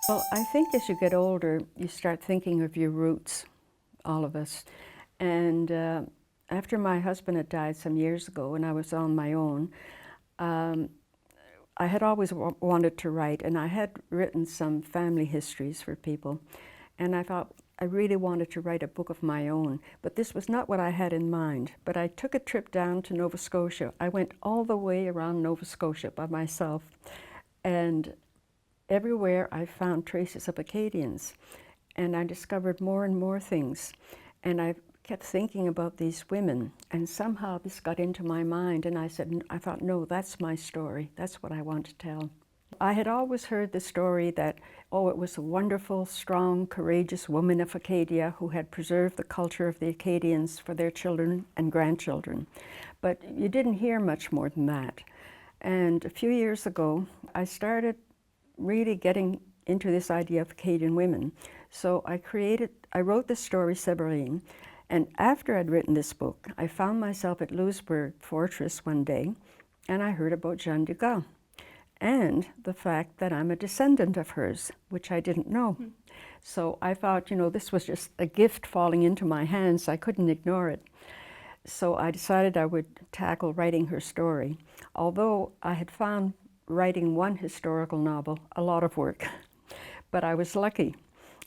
Well, I think as you get older, you start thinking of your roots, all of us. And after my husband had died some years ago and I was on my own, I had always wanted to write, and I had written some family histories for people. And I thought I really wanted to write a book of my own, but this was not what I had in mind. But I took a trip down to Nova Scotia. I went all the way around Nova Scotia by myself, and everywhere I found traces of Acadians, and I discovered more and more things. And I kept thinking about these women, and somehow this got into my mind, and I thought, no, that's my story. That's what I want to tell. I had always heard the story that, oh, it was a wonderful, strong, courageous woman of Acadia who had preserved the culture of the Acadians for their children and grandchildren. But you didn't hear much more than that. And a few years ago, I started really getting into this idea of Acadian women. So I wrote this story, Severine, and after I'd written this book, I found myself at Louisbourg Fortress one day, and I heard about Jeanne Dugas, and the fact that I'm a descendant of hers, which I didn't know. So I thought, this was just a gift falling into my hands. I couldn't ignore it. So I decided I would tackle writing her story, although I had found writing one historical novel a lot of work. But I was lucky.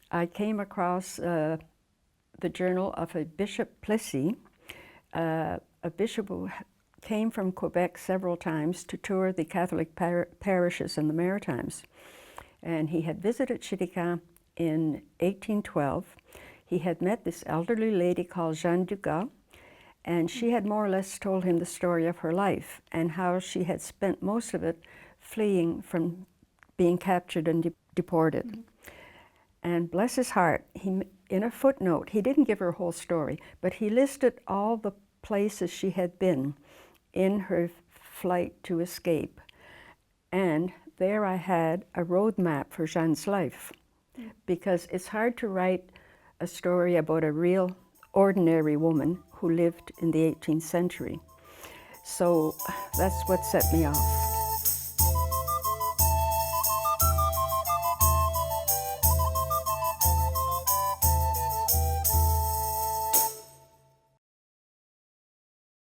I came across the journal of a Bishop Plessis, a bishop who came from Quebec several times to tour the Catholic parishes in the Maritimes. And he had visited Chitika in 1812. He had met this elderly lady called Jeanne Dugas, and she had more or less told him the story of her life and how she had spent most of it fleeing from being captured and deported. Mm-hmm. And bless his heart, in a footnote, he didn't give her whole story, but he listed all the places she had been in her flight to escape. And there I had a roadmap for Jeanne's life, because it's hard to write a story about a real ordinary woman who lived in the 18th century. So that's what set me off.